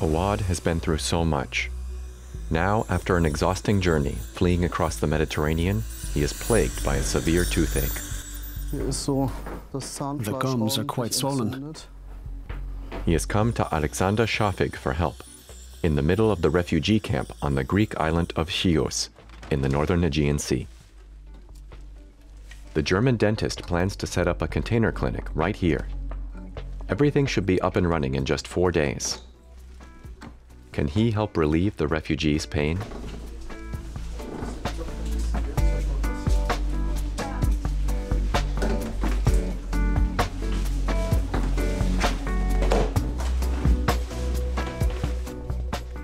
Awad has been through so much. Now, after an exhausting journey, fleeing across the Mediterranean, he is plagued by a severe toothache. The gums are quite swollen. He has come to Alexander Schafigh for help, in the middle of the refugee camp on the Greek island of Chios, in the northern Aegean Sea. The German dentist plans to set up a container clinic right here. Everything should be up and running in just 4 days. Can he help relieve the refugees' pain?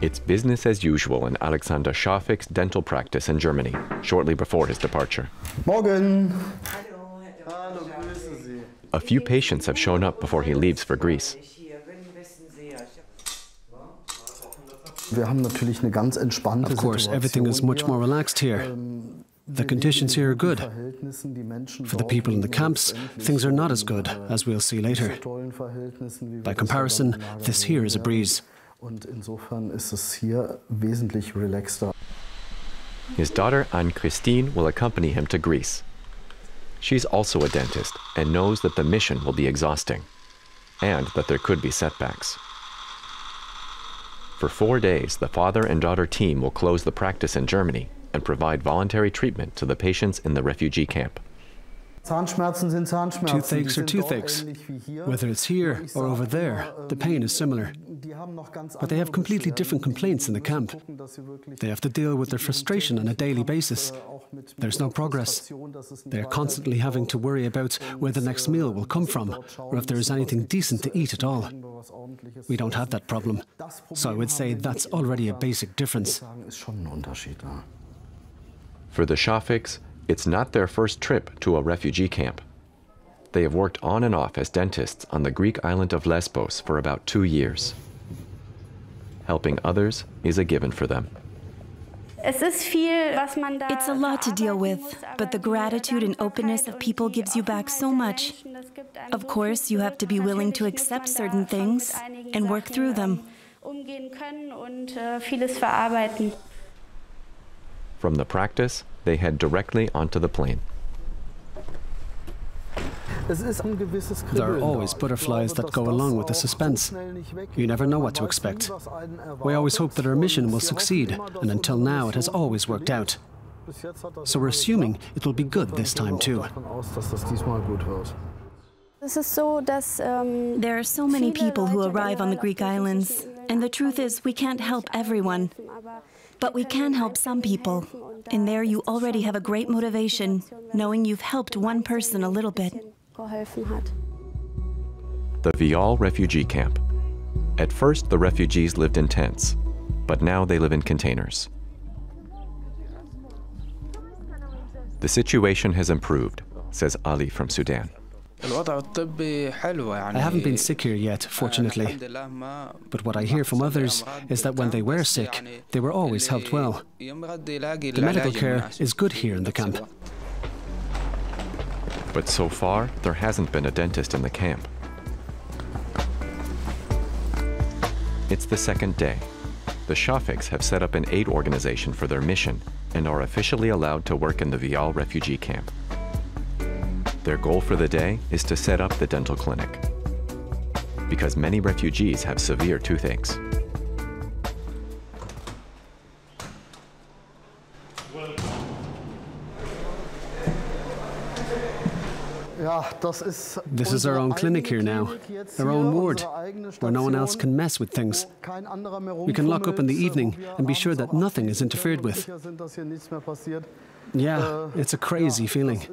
It's business as usual in Alexander Schafigh's dental practice in Germany, shortly before his departure. Morgen! A few patients have shown up before he leaves for Greece. Of course, everything is much more relaxed here. The conditions here are good. For the people in the camps, things are not as good, as we'll see later. By comparison, this here is a breeze. His daughter Anne-Christine will accompany him to Greece. She's also a dentist and knows that the mission will be exhausting, and that there could be setbacks. For 4 days, the father and daughter team will close the practice in Germany and provide voluntary treatment to the patients in the refugee camp. Toothaches are toothaches. Whether it's here or over there, the pain is similar. But they have completely different complaints in the camp. They have to deal with their frustration on a daily basis. There's no progress. They're constantly having to worry about where the next meal will come from, or if there is anything decent to eat at all. We don't have that problem. So I would say that's already a basic difference. For the Schafighs, it's not their first trip to a refugee camp. They have worked on and off as dentists on the Greek island of Lesbos for about 2 years. Helping others is a given for them. It's a lot to deal with, but the gratitude and openness of people gives you back so much. Of course, you have to be willing to accept certain things and work through them. From the practice, they head directly onto the plane. There are always butterflies that go along with the suspense. You never know what to expect. We always hope that our mission will succeed, and until now it has always worked out. So we're assuming it will be good this time too. There are so many people who arrive on the Greek islands, and the truth is we can't help everyone. But we can help some people, and there you already have a great motivation, knowing you've helped one person a little bit. The Vial refugee camp. At first, the refugees lived in tents, but now they live in containers. The situation has improved, says Ali from Sudan. I haven't been sick here yet, fortunately. But what I hear from others is that when they were sick, they were always helped well. The medical care is good here in the camp. But so far, there hasn't been a dentist in the camp. It's the second day. The Schafighs have set up an aid organization for their mission and are officially allowed to work in the Vial refugee camp. Their goal for the day is to set up the dental clinic, because many refugees have severe toothaches. This is our own clinic here now, our own ward, where no one else can mess with things. We can lock up in the evening and be sure that nothing is interfered with. Yeah, it's a crazy feeling.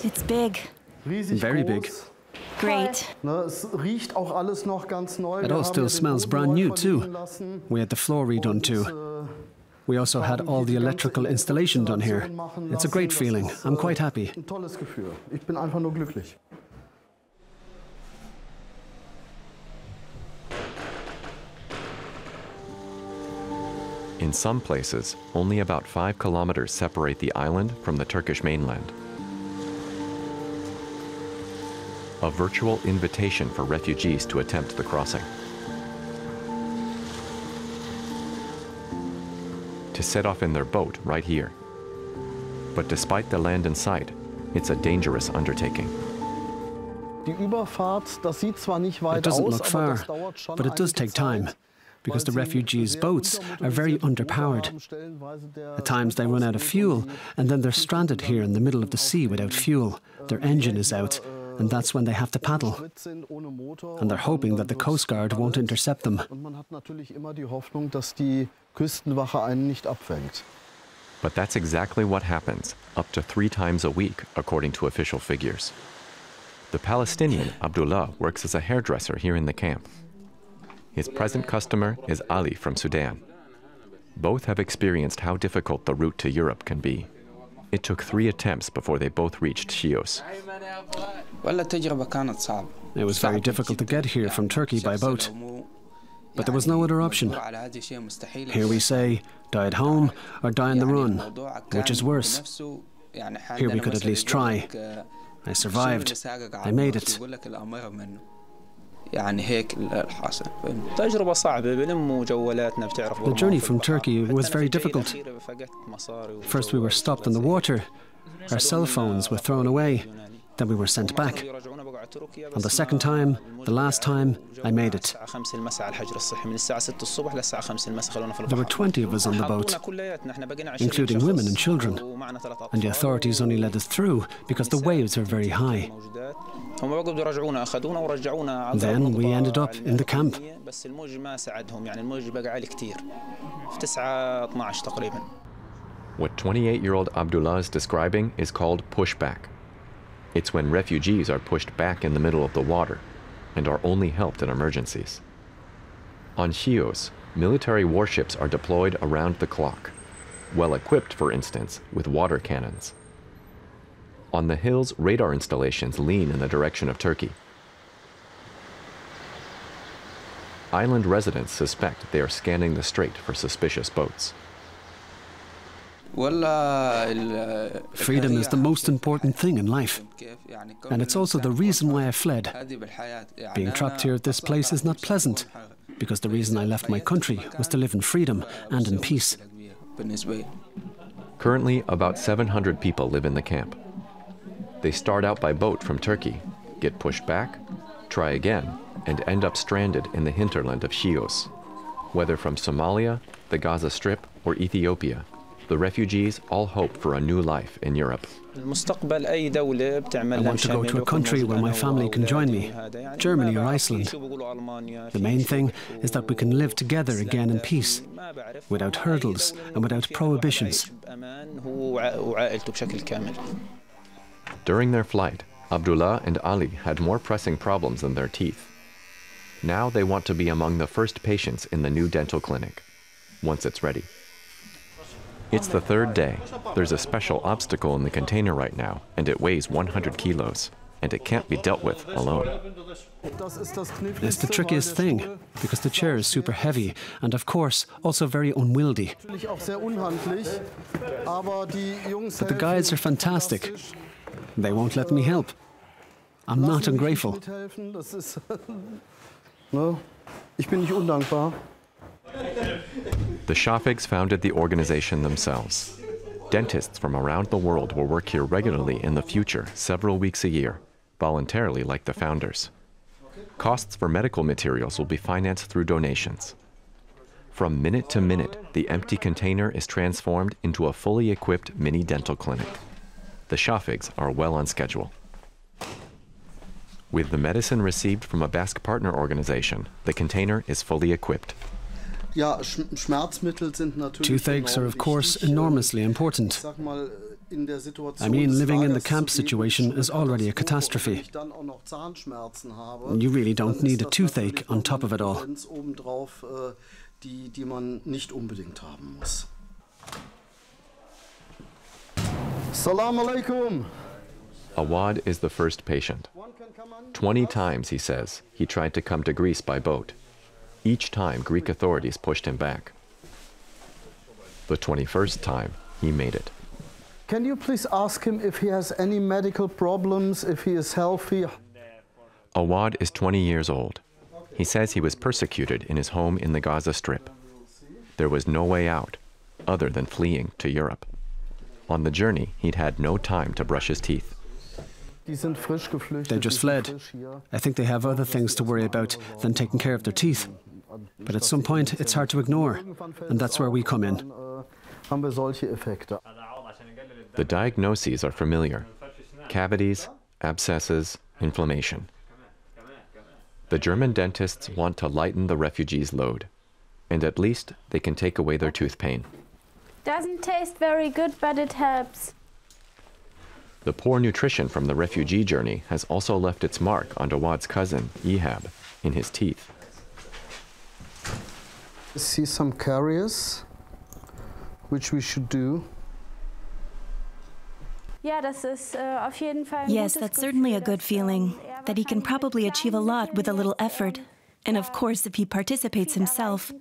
It's big. Very big. Great. It all still smells brand new too. We had the floor redone too. We also had all the electrical installation done here. It's a great feeling. I'm quite happy. In some places, only about 5 kilometers separate the island from the Turkish mainland. A virtual invitation for refugees to attempt the crossing. To set off in their boat right here. But despite the land in sight, it's a dangerous undertaking. It doesn't look far, but it does take time, because the refugees' boats are very underpowered. At times they run out of fuel, and then they're stranded here in the middle of the sea without fuel. Their engine is out, and that's when they have to paddle. And they're hoping that the Coast Guard won't intercept them. But that's exactly what happens, up to 3 times a week, according to official figures. The Palestinian, Abdullah, works as a hairdresser here in the camp. His present customer is Ali from Sudan. Both have experienced how difficult the route to Europe can be. It took 3 attempts before they both reached Chios. It was very difficult to get here from Turkey by boat. But there was no other option. Here we say, die at home or die on the run, which is worse. Here we could at least try. I survived. I made it. The journey from Turkey was very difficult. First we were stopped in the water. Our cell phones were thrown away. Then we were sent back. On the second time, the last time, I made it. There were 20 of us on the boat, including women and children. And the authorities only let us through because the waves are very high. Then we ended up in the camp. What 28-year-old Abdullah is describing is called pushback. It's when refugees are pushed back in the middle of the water and are only helped in emergencies. On Chios, military warships are deployed around the clock, well equipped, for instance, with water cannons. On the hills, radar installations lean in the direction of Turkey. Island residents suspect they are scanning the strait for suspicious boats. Freedom is the most important thing in life. And it's also the reason why I fled. Being trapped here at this place is not pleasant, because the reason I left my country was to live in freedom and in peace. Currently, about 700 people live in the camp. They start out by boat from Turkey, get pushed back, try again, and end up stranded in the hinterland of Chios. Whether from Somalia, the Gaza Strip, or Ethiopia, the refugees all hope for a new life in Europe. I want to go to a country where my family can join me, Germany or Iceland. The main thing is that we can live together again in peace, without hurdles and without prohibitions. During their flight, Abdullah and Ali had more pressing problems than their teeth. Now they want to be among the first patients in the new dental clinic, once it's ready. It's the 3rd day. There's a special obstacle in the container right now, and it weighs 100 kilos, and it can't be dealt with alone. It's the trickiest thing, because the chair is super heavy, and of course, also very unwieldy. But the guides are fantastic. They won't let me help. I'm not ungrateful. The Schafighs founded the organization themselves. Dentists from around the world will work here regularly in the future, several weeks a year, voluntarily like the founders. Costs for medical materials will be financed through donations. From minute to minute, the empty container is transformed into a fully equipped mini dental clinic. The Schafighs are well on schedule. With the medicine received from a Basque partner organization, the container is fully equipped. Toothaches are, of course, enormously important. I mean, living in the camp situation is already a catastrophe. You really don't need a toothache on top of it all. Assalamu alaikum. Awad is the first patient. 20 times, he says, he tried to come to Greece by boat. Each time, Greek authorities pushed him back. The 21st time he made it. Can you please ask him if he has any medical problems, if he is healthy? Awad is 20 years old. He says he was persecuted in his home in the Gaza Strip. There was no way out, other than fleeing to Europe. On the journey, he'd had no time to brush his teeth. They just fled. I think they have other things to worry about than taking care of their teeth. But at some point, it's hard to ignore, and that's where we come in. The diagnoses are familiar: cavities, abscesses, inflammation. The German dentists want to lighten the refugees' load, and at least they can take away their tooth pain. Doesn't taste very good, but it helps. The poor nutrition from the refugee journey has also left its mark on Awad's cousin, Ihab, in his teeth. I see some caries, which we should do. Yes, that's certainly a good feeling, that he can probably achieve a lot with a little effort. And of course, if he participates himself.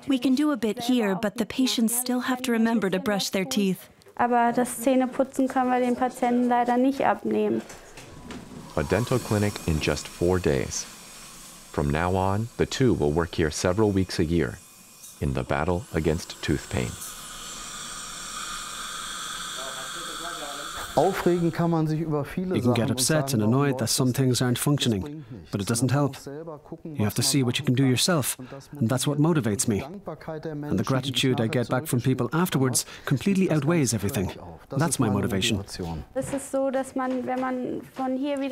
We can do a bit here, but the patients still have to remember to brush their teeth. Aber das Zähneputzen können wir den Patienten leider nicht abnehmen. A dental clinic in just 4 days. From now on, the two will work here several weeks a year in the battle against tooth pain. You can get upset and annoyed that some things aren't functioning, but it doesn't help. You have to see what you can do yourself, and that's what motivates me. And the gratitude I get back from people afterwards completely outweighs everything. That's my motivation.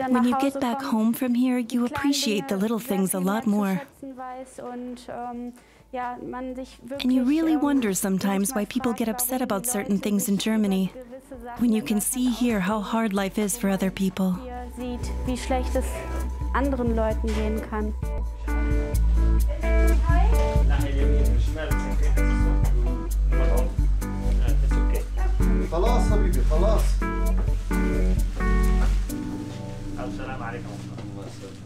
When you get back home from here, you appreciate the little things a lot more. And you really wonder sometimes why people get upset about certain things in Germany, when you can see here how hard life is for other people. Wie schlecht es anderen Leuten gehen kann. خلاص حبيبي خلاص. السلام عليكم ورحمة الله وبركاته.